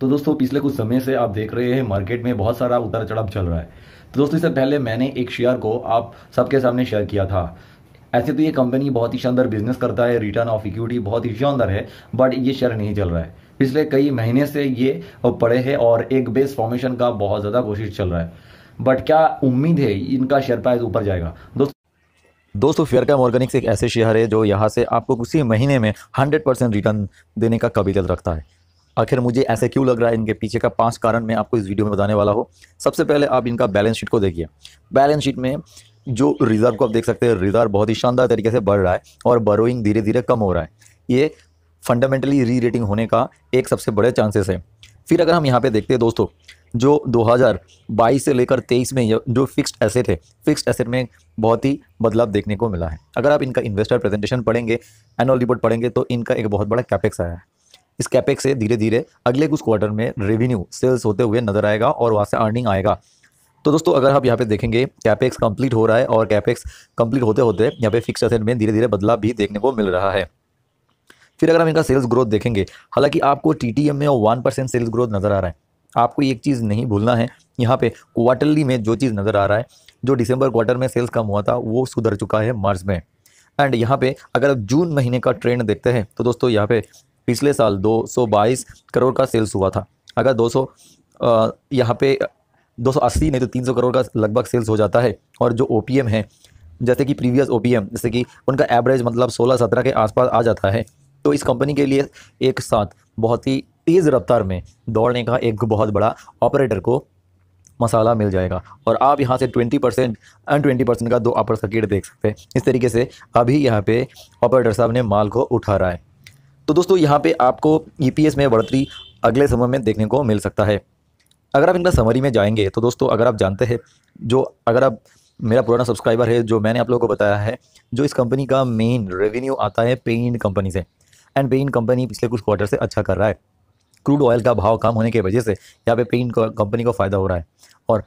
तो दोस्तों पिछले कुछ समय से आप देख रहे हैं मार्केट में बहुत सारा उतार चढ़ाव चल रहा है। तो दोस्तों इससे पहले मैंने एक शेयर को आप सबके सामने शेयर किया था। ऐसे तो ये कंपनी बहुत ही शानदार बिजनेस करता है, रिटर्न ऑफ इक्विटी बहुत ही शानदार है, बट ये शेयर नहीं चल रहा है। पिछले कई महीने से ये पड़े हैं और एक बेस फॉर्मेशन का बहुत ज़्यादा कोशिश चल रहा है। बट क्या उम्मीद है इनका शेयर प्राइस ऊपर जाएगा? दोस्तों फेयरकाम ऑर्गेनिक्स एक ऐसे शेयर है जो यहाँ से आपको उसी महीने में 100% रिटर्न देने का काबिलियत रखता है। आखिर मुझे ऐसे क्यों लग रहा है, इनके पीछे का 5 कारण मैं आपको इस वीडियो में बताने वाला हूँ। सबसे पहले आप इनका बैलेंस शीट को देखिए। बैलेंस शीट में जो रिजर्व को आप देख सकते हैं, रिजर्व बहुत ही शानदार तरीके से बढ़ रहा है और बोरोइंग धीरे धीरे कम हो रहा है। ये फंडामेंटली री रेटिंग होने का एक सबसे बड़े चांसेस है। फिर अगर हम यहाँ पे देखते हैं दोस्तों, जो 2022 से लेकर 23 में जो फिक्स्ड एसेट है, फिक्स्ड एसेट में बहुत ही बदलाव देखने को मिला है। अगर आप इनका इन्वेस्टर प्रेजेंटेशन पढ़ेंगे, एनुअल रिपोर्ट पढ़ेंगे, तो इनका एक बहुत बड़ा कैपेक्स आया है। इस कैपेक्स से धीरे धीरे अगले कुछ क्वार्टर में रेवेन्यू सेल्स होते हुए नजर आएगा और वहाँ से अर्निंग आएगा। तो दोस्तों अगर आप यहाँ पे देखेंगे, कैपेक्स कंप्लीट हो रहा है और कैपेक्स कंप्लीट होते होते यहाँ पे फिक्स्ड एसेट में धीरे धीरे बदलाव भी देखने को मिल रहा है। फिर अगर हम इनका सेल्स ग्रोथ देखेंगे, हालांकि आपको टीटीएम में 1% सेल्स ग्रोथ नज़र आ रहा है। आपको एक चीज़ नहीं भूलना है, यहाँ पे क्वार्टरली में जो चीज़ नज़र आ रहा है, जो दिसंबर क्वार्टर में सेल्स कम हुआ था वो सुधर चुका है मार्च में। एंड यहाँ पे अगर आप जून महीने का ट्रेंड देखते हैं तो दोस्तों यहाँ पे पिछले साल 222 करोड़ का सेल्स हुआ था। अगर 200 यहाँ पे 280 नहीं तो 300 करोड़ का लगभग सेल्स हो जाता है, और जो ओपीएम है, जैसे कि प्रीवियस ओपीएम, जैसे कि उनका एवरेज मतलब 16-17 के आसपास आ जाता है, तो इस कंपनी के लिए एक साथ बहुत ही तेज़ रफ्तार में दौड़ने का एक बहुत बड़ा ऑपरेटर को मसाला मिल जाएगा। और आप यहाँ से 20% एंड 20% का 2 अपर सर्किट देख सकते हैं। इस तरीके से अभी यहाँ पे ऑपरेटर साहब ने माल को उठा रहा है। तो दोस्तों यहाँ पे आपको ईपीएस में बढ़ोतरी अगले समय में देखने को मिल सकता है। अगर आप इनका समरी में जाएंगे तो दोस्तों, अगर आप जानते हैं, अगर आप मेरा पुराना सब्सक्राइबर है, जो मैंने आप लोगों को बताया है, जो इस कंपनी का मेन रेवेन्यू आता है पेंट कंपनी से, एंड पेंट कंपनी पिछले कुछ क्वार्टर से अच्छा कर रहा है। क्रूड ऑयल का भाव कम होने की वजह से यहाँ पे पेंट कंपनी को फ़ायदा हो रहा है, और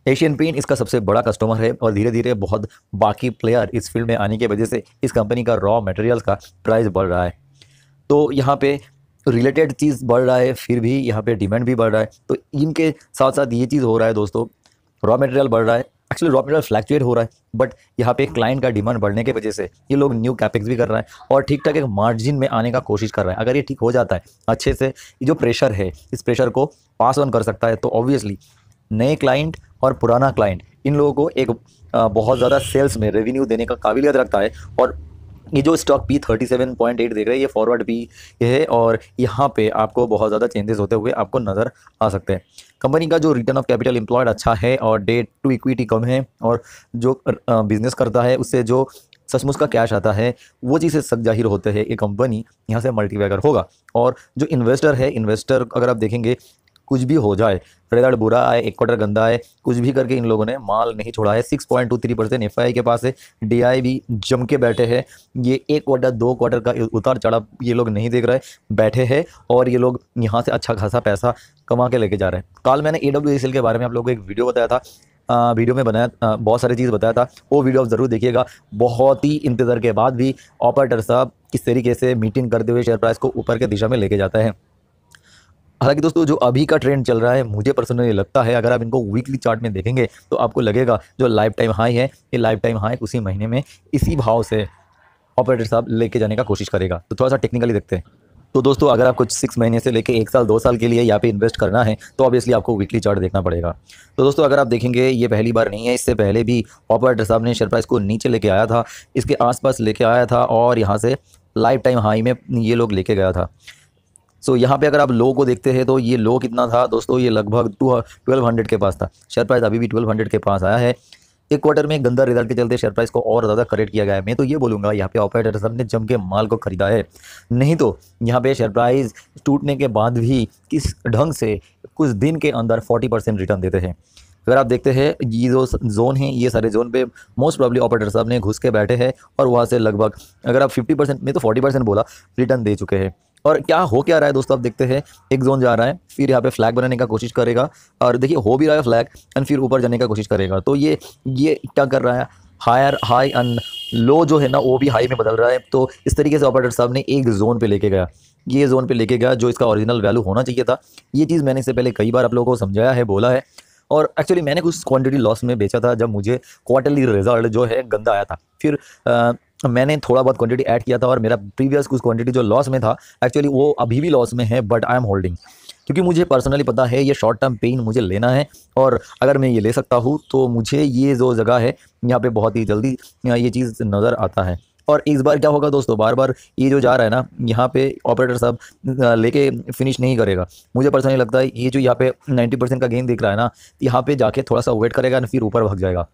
एशियन पेंट इसका सबसे बड़ा कस्टमर है। और धीरे धीरे बहुत बाकी प्लेयर इस फील्ड में आने की वजह से इस कंपनी का रॉ मटेरियल्स का प्राइस बढ़ रहा है। तो यहाँ पे रिलेटेड चीज़ बढ़ रहा है, फिर भी यहाँ पे डिमांड भी बढ़ रहा है। तो इनके साथ साथ ये चीज़ हो रहा है दोस्तों, रॉ मटेरियल बढ़ रहा है, एक्चुअली रॉ मटेरियल फ्लैक्चुएट हो रहा है, बट यहाँ पे क्लाइंट का डिमांड बढ़ने की वजह से ये लोग न्यू कैपेक्स भी कर रहा है और ठीक ठाक एक मार्जिन में आने का कोशिश कर रहा है। अगर ये ठीक हो जाता है अच्छे से, ये जो प्रेशर है इस प्रेशर को पास ऑन कर सकता है, तो ऑब्वियसली नए क्लाइंट और पुराना क्लाइंट इन लोगों को एक बहुत ज़्यादा सेल्स में रेवेन्यू देने का काबिलियत रखता है। और ये जो स्टॉक P37.8 देख रहे हैं, ये फॉरवर्ड पी है, और यहाँ पे आपको बहुत ज़्यादा चेंजेस होते हुए आपको नज़र आ सकते हैं। कंपनी का जो रिटर्न ऑफ कैपिटल एम्प्लॉयड अच्छा है और डेट टू इक्विटी कम है, और जो बिजनेस करता है उससे जो सचमुच का कैश आता है वो चीज़ें सब जाहिर होते हैं। ये कंपनी यहाँ से मल्टीबैगर होगा। और जो इन्वेस्टर है, इन्वेस्टर अगर आप देखेंगे, कुछ भी हो जाए, रिजल्ट बुरा आए, एक क्वार्टर गंदा आए, कुछ भी करके इन लोगों ने माल नहीं छोड़ा है। 6.23% एफआई के पास है, डीआई भी जम के बैठे हैं। ये एक क्वार्टर 2 क्वार्टर का उतार चढ़ाव ये लोग नहीं देख रहे, बैठे हैं, और ये लोग यहाँ से अच्छा खासा पैसा कमा के लेके जा रहे हैं। कल मैंने AWSL के बारे में आप लोगों को एक वीडियो बताया था, वीडियो में बनाया, बहुत सारी चीज़ बताया था, वो वीडियो आप ज़रूर देखिएगा। बहुत ही इंतज़ार के बाद भी ऑपरेटर साहब किस तरीके से मीटिंग करते हुए शेयर प्राइस को ऊपर के दिशा में लेके जाता है। हालांकि दोस्तों जो अभी का ट्रेंड चल रहा है, मुझे पर्सनली लगता है, अगर आप इनको वीकली चार्ट में देखेंगे तो आपको लगेगा जो लाइफ टाइम हाई है, ये लाइफ टाइम हाई उसी महीने में इसी भाव से ऑपरेटर साहब लेके जाने का कोशिश करेगा। तो थोड़ा सा टेक्निकली देखते हैं। तो दोस्तों अगर आपको 6 महीने से लेके 1 साल 2 साल के लिए यहाँ पे इन्वेस्ट करना है तो ऑब्वियसली आपको वीकली चार्ट देखना पड़ेगा। तो दोस्तों अगर आप देखेंगे, ये पहली बार नहीं है, इससे पहले भी ऑपरेटर साहब ने शेयर प्राइस को नीचे लेके आया था, इसके आसपास लेके आया था, और यहाँ से लाइफ टाइम हाई में ये लोग लेके गया था। सो यहाँ पे अगर आप लो को देखते हैं तो ये लो कितना था दोस्तों, ये लगभग 1200 के पास था। शेयर प्राइस अभी भी 1200 के पास आया है। एक क्वार्टर में गंदा रिजल्ट के चलते शेयर प्राइस को और ज़्यादा करेक्ट किया गया है। मैं तो ये बोलूँगा यहाँ पे ऑपरेटर सब ने जम के माल को खरीदा है, नहीं तो यहाँ पे शेयर प्राइस टूटने के बाद भी किस ढंग से कुछ दिन के अंदर 40% रिटर्न देते हैं। अगर आप देखते हैं, ये जो जोन है, ये सारे जोन पे मोस्ट प्रॉब्ली ऑपरेटर साहब ने घुस के बैठे हैं, और वहाँ से लगभग अगर आप 50% में तो 40% बोला रिटर्न दे चुके हैं। और क्या रहा है दोस्तों, आप देखते हैं, एक जोन जा रहा है, फिर यहाँ पे फ्लैग बनाने का कोशिश करेगा, और देखिए हो भी रहा है फ्लैग, एंड फिर ऊपर जाने का कोशिश करेगा। तो ये क्या कर रहा है, हायर हाई एंड लो जो है ना वो भी हाई में बदल रहा है। तो इस तरीके से ऑपरेटर साहब ने एक जोन पे लेके गया। ये जोन पे लेके गया जो इसका ओरिजिनल वैल्यू होना चाहिए था। ये चीज़ मैंने इससे पहले कई बार आप लोगों को समझाया है, बोला है। और एक्चुअली मैंने कुछ क्वांटिटी लॉस में बेचा था जब मुझे क्वार्टरली रिजल्ट जो है गंदा आया था। फिर मैंने थोड़ा बहुत क्वांटिटी ऐड किया था और मेरा प्रीवियस कुछ क्वांटिटी जो लॉस में था, एक्चुअली वो अभी भी लॉस में है, बट आई एम होल्डिंग, क्योंकि मुझे पर्सनली पता है ये शॉर्ट टर्म पेन मुझे लेना है। और अगर मैं ये ले सकता हूँ तो मुझे ये जो जगह है यहाँ पे बहुत ही जल्दी ये चीज़ नज़र आता है। और इस बार क्या होगा दोस्तों, बार बार ये जो जा रहा है ना, यहाँ पे ऑपरेटर साहब लेके फिनिश नहीं करेगा। मुझे पर्सनली लगता है ये जो यहाँ पे 90% का गेन दिख रहा है ना, यहाँ पे जाके थोड़ा सा वेट करेगा और फिर ऊपर भाग जाएगा।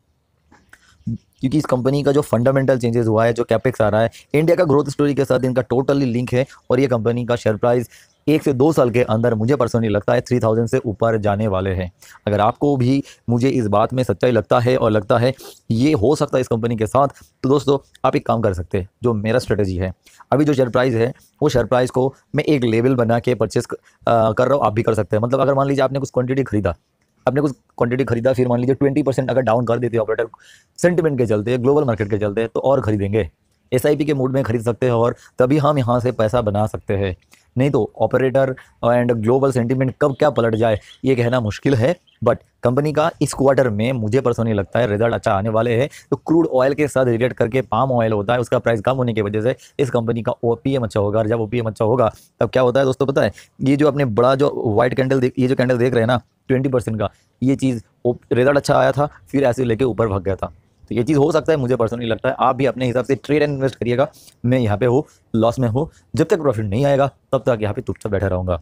क्योंकि इस कंपनी का जो फंडामेंटल चेंजेस हुआ है, जो कैपेक्स आ रहा है, इंडिया का ग्रोथ स्टोरी के साथ इनका टोटली लिंक है। और ये कंपनी का शेयर प्राइस 1 से 2 साल के अंदर मुझे पर्सनली लगता है 3000 से ऊपर जाने वाले हैं। अगर आपको भी मुझे इस बात में सच्चाई लगता है और लगता है ये हो सकता है इस कंपनी के साथ, तो दोस्तों आप एक काम कर सकते हैं, जो मेरा स्ट्रेटजी है, अभी जो शेयर प्राइस है वो शेयर प्राइस को मैं एक लेवल बना के परचेस कर रहा हूँ, आप भी कर सकते हैं। मतलब अगर मान लीजिए आपने कुछ क्वांटिटी खरीदा, फिर मान लीजिए 20% अगर डाउन कर देते हैं ऑपरेटर सेंटिमेंट के चलते, ग्लोबल मार्केट के चलते, तो और खरीदेंगे। एसआईपी के मूड में खरीद सकते हैं और तभी हम यहाँ से पैसा बना सकते हैं। नहीं तो ऑपरेटर एंड ग्लोबल सेंटिमेंट कब क्या पलट जाए ये कहना मुश्किल है। बट कंपनी का इस क्वार्टर में मुझे पर्सनली लगता है रिजल्ट अच्छा आने वाले हैं। तो क्रूड ऑयल के साथ रिलेट करके पाम ऑयल होता है, उसका प्राइस कम होने की वजह से इस कंपनी का ओपीएम अच्छा होगा। और जब ओपीएम अच्छा होगा तब क्या होता है दोस्तों, पता है, ये जो अपने बड़ा जो व्हाइट कैंडल ये जो कैंडल देख रहे हैं ना 20% का, ये चीज़ रिजल्ट अच्छा आया था, फिर ऐसे लेके ऊपर भाग गया था। तो ये चीज़ हो सकता है, मुझे पर्सनली लगता है। आप भी अपने हिसाब से ट्रेड एंड इन्वेस्ट करिएगा। मैं यहाँ पे हूँ, लॉस में हूँ, जब तक प्रॉफिट नहीं आएगा तब तक यहाँ पे चुपचाप बैठा रहूँगा।